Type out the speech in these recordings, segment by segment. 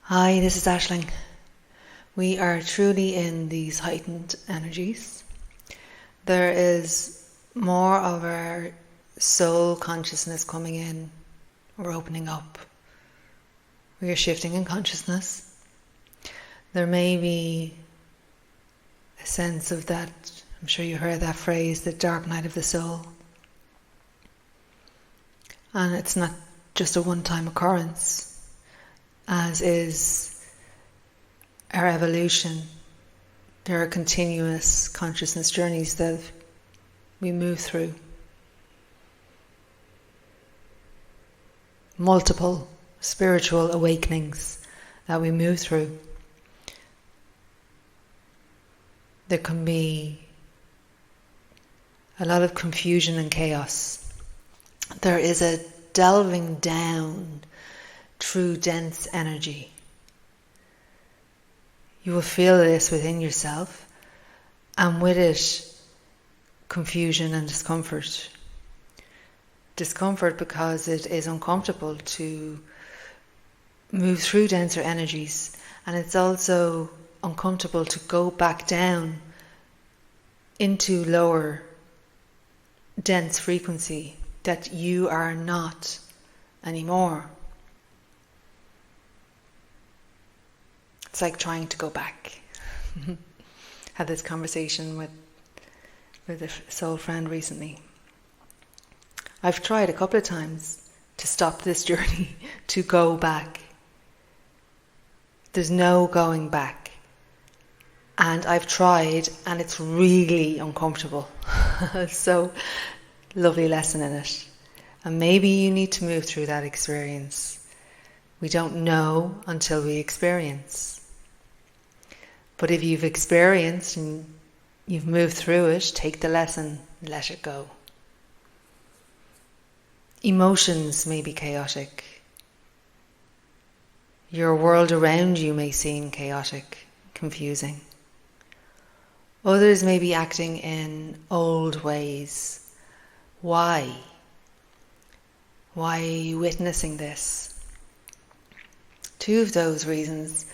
Hi, this is Ashling. We are truly in these heightened energies. There is more of our soul consciousness coming in. We're opening up. We are shifting in consciousness. There may be a sense of that, I'm sure you heard that phrase, the dark night of the soul. And it's not just a one-time occurrence, as is our evolution. There are continuous consciousness journeys that we move through. Multiple spiritual awakenings that we move through. There can be a lot of confusion and chaos. There is a delving down through dense energy. You will feel this within yourself, and with it, confusion and discomfort. Discomfort because it is uncomfortable to move through denser energies, and it's also uncomfortable to go back down into lower dense frequency that you are not anymore. It's like trying to go back. Had this conversation with a soul friend recently. I've tried a couple of times to stop this journey, to go back. There's no going back. And I've tried, and it's really uncomfortable. So, lovely lesson in it. And maybe you need to move through that experience. We don't know until we experience. But if you've experienced and you've moved through it, take the lesson, let it go. Emotions may be chaotic. Your world around you may seem chaotic, confusing. Others may be acting in old ways. Why? Why are you witnessing this? Two of those reasons.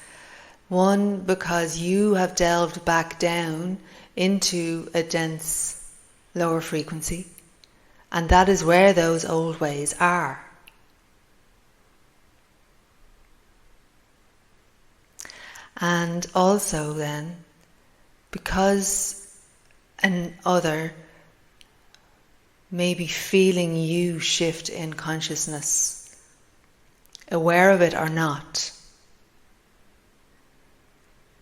One, because you have delved back down into a dense, lower frequency, and that is where those old ways are. And also then, because an other may be feeling you shift in consciousness, aware of it or not.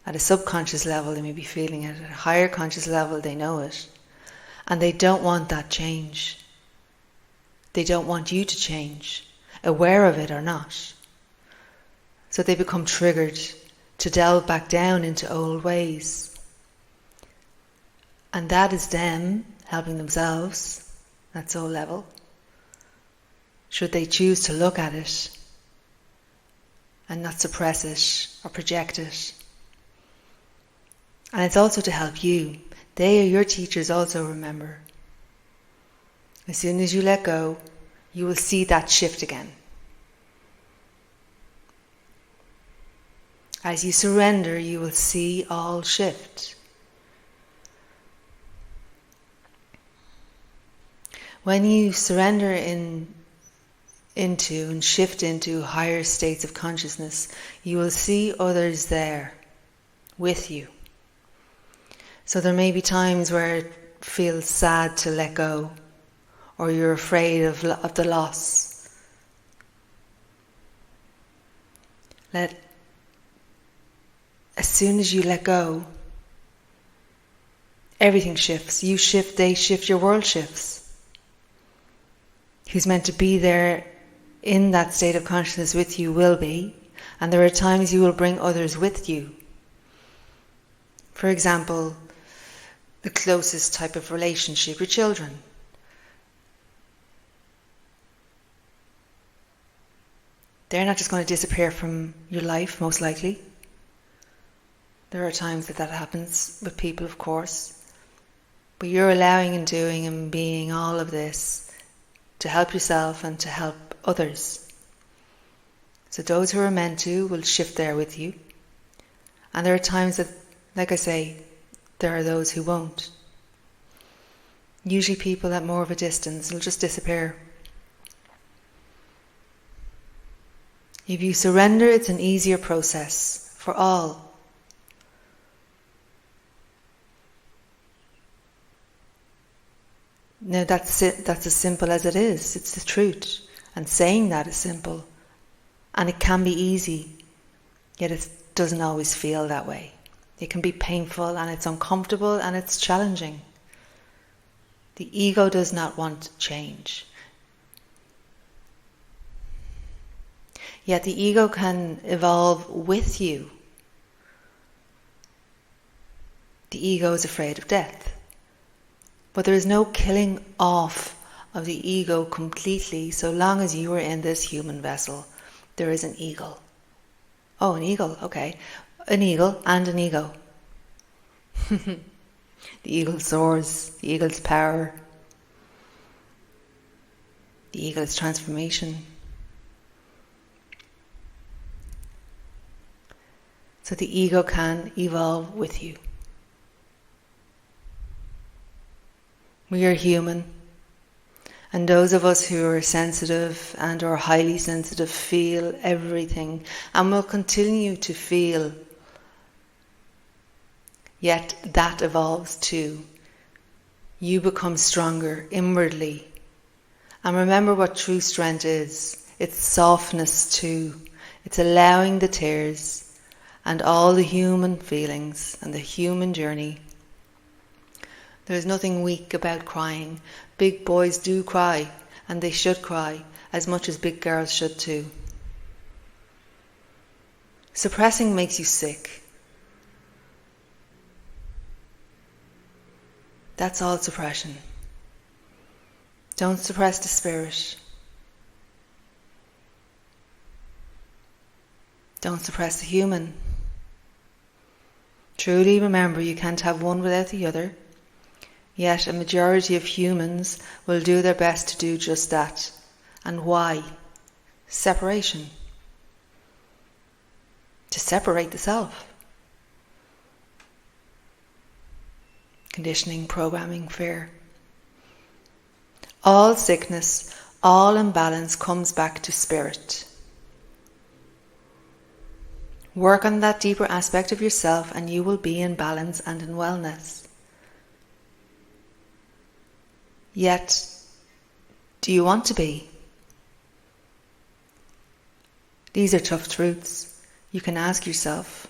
At a subconscious level, they may be feeling it. At a higher conscious level, they know it. And they don't want that change. They don't want you to change, aware of it or not. So they become triggered to delve back down into old ways. And that is them helping themselves at soul level, should they choose to look at it and not suppress it or project it. And it's also to help you. They are your teachers also, remember. As soon as you let go, you will see that shift again. As you surrender, you will see all shift. When you surrender into and shift into higher states of consciousness, you will see others there with you. So there may be times where it feels sad to let go, or you're afraid of the loss. As soon as you let go, everything shifts. You shift, they shift, your world shifts. Who's meant to be there in that state of consciousness with you will be, and there are times you will bring others with you. For example, the closest type of relationship, your children. They're not just going to disappear from your life, most likely. There are times that happens with people, of course. But you're allowing and doing and being all of this to help yourself and to help others. So those who are meant to will shift there with you. And there are times that, like I say, there are those who won't. Usually people at more of a distance will just disappear. If you surrender, it's an easier process for all. Now that's it, that's as simple as it is. It's the truth. And saying that is simple. And it can be easy, yet it doesn't always feel that way. It can be painful and it's uncomfortable and it's challenging. The ego does not want change. Yet the ego can evolve with you. The ego is afraid of death. But there is no killing off of the ego completely so long as you are in this human vessel. There is an eagle. Oh, an eagle, okay. An eagle and an ego. The eagle soars, the eagle's power. The eagle's transformation. So the ego can evolve with you. We are human, and those of us who are sensitive and are highly sensitive feel everything and will continue to feel. Yet that evolves too. You become stronger inwardly. And remember what true strength is. It's softness too. It's allowing the tears and all the human feelings and the human journey. There's nothing weak about crying. Big boys do cry, and they should cry as much as big girls should too. Suppressing makes you sick. That's all suppression. Don't suppress the spirit. Don't suppress the human. Truly remember, you can't have one without the other. Yet a majority of humans will do their best to do just that. And why? Separation. To separate the self. Conditioning, programming, fear. All sickness, all imbalance comes back to spirit. Work on that deeper aspect of yourself and you will be in balance and in wellness. Yet, do you want to be? These are tough truths. You can ask yourself.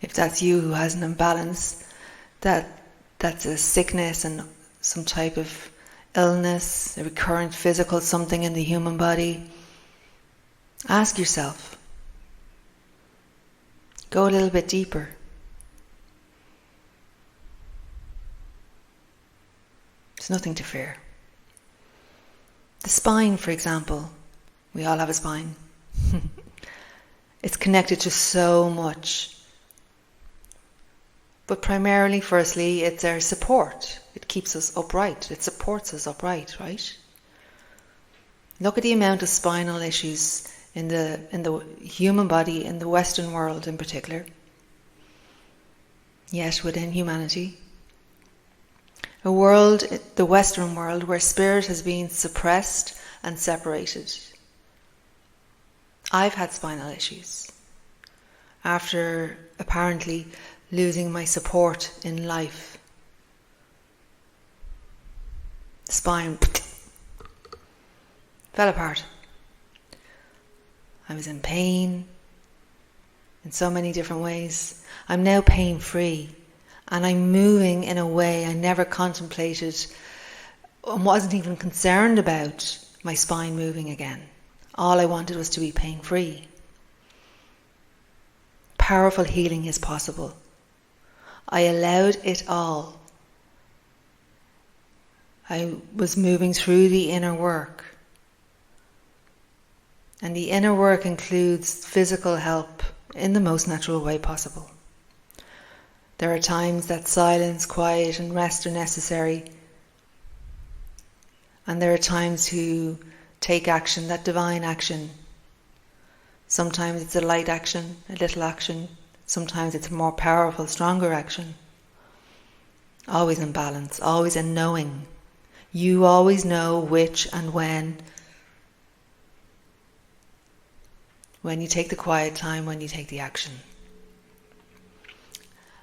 If that's you who has an imbalance, that's a sickness and some type of illness, a recurrent physical something in the human body, ask yourself. Go a little bit deeper. There's nothing to fear. The spine, for example. We all have a spine. It's connected to so much. But primarily, firstly, it's our support. It keeps us upright. It supports us upright, right? Look at the amount of spinal issues in the human body, in the Western world in particular. Yet within humanity. A world, the Western world, where spirit has been suppressed and separated. I've had spinal issues. After apparently losing my support in life. The spine fell apart. I was in pain in so many different ways. I'm now pain-free and I'm moving in a way I never contemplated and wasn't even concerned about my spine moving again. All I wanted was to be pain-free. Powerful healing is possible. I allowed it all. I was moving through the inner work. And the inner work includes physical help in the most natural way possible. There are times that silence, quiet and rest are necessary. And there are times to take action, that divine action. Sometimes it's a light action, a little action. Sometimes it's a more powerful, stronger action. Always in balance, always in knowing. You always know which and when. When you take the quiet time, when you take the action.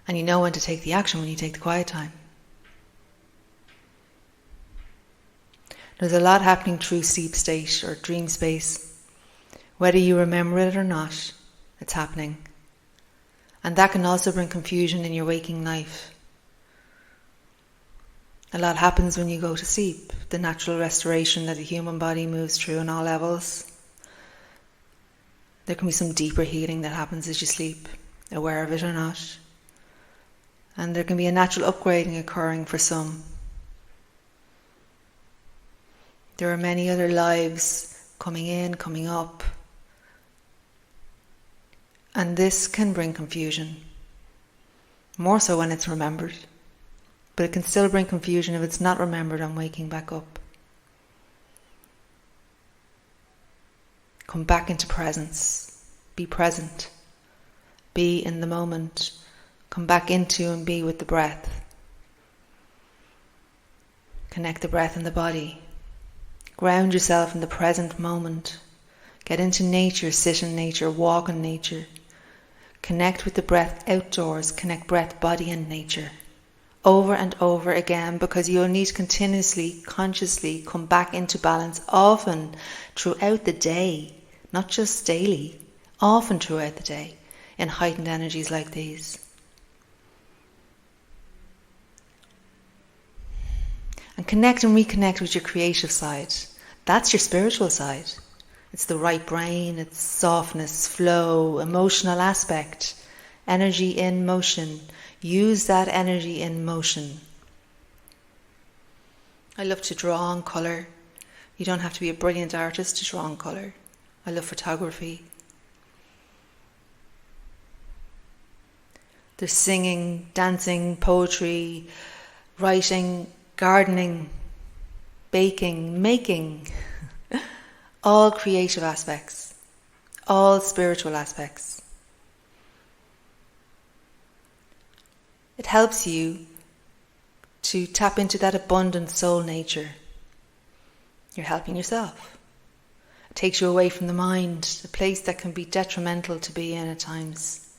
And you know when to take the action when you take the quiet time. There's a lot happening through sleep state or dream space. Whether you remember it or not, it's happening. And that can also bring confusion in your waking life. A lot happens when you go to sleep. The natural restoration that the human body moves through on all levels. There can be some deeper healing that happens as you sleep, aware of it or not. And there can be a natural upgrading occurring for some. There are many other lives coming in, coming up. And this can bring confusion. More so when it's remembered. But it can still bring confusion if it's not remembered on waking back up. Come back into presence. Be present. Be in the moment. Come back into and be with the breath. Connect the breath and the body. Ground yourself in the present moment. Get into nature, sit in nature, walk in nature. Connect with the breath outdoors. Connect breath, body and nature. Over and over again, because you'll need to continuously, consciously come back into balance often throughout the day, not just daily, often throughout the day in heightened energies like these. And connect and reconnect with your creative side. That's your spiritual side. It's the right brain, it's softness, flow, emotional aspect, energy in motion. Use that energy in motion. I love to draw on colour. You don't have to be a brilliant artist to draw on colour. I love photography. There's singing, dancing, poetry, writing, gardening, baking, making. All creative aspects. All spiritual aspects. It helps you to tap into that abundant soul nature. You're helping yourself. It takes you away from the mind, a place that can be detrimental to be in at times.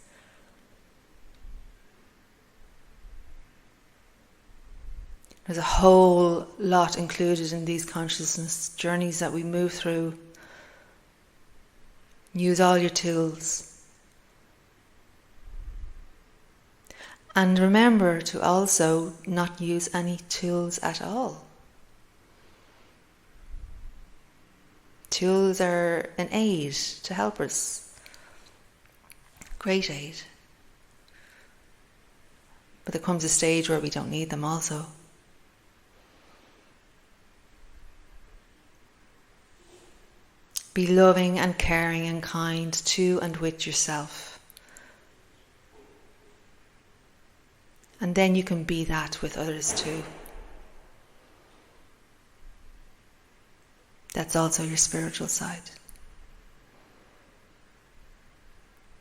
There's a whole lot included in these consciousness journeys that we move through. Use all your tools. And remember to also not use any tools at all. Tools are an aid to help us. Great aid. But there comes a stage where we don't need them also. Be loving and caring and kind to and with yourself. And then you can be that with others too. That's also your spiritual side.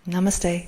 Namaste.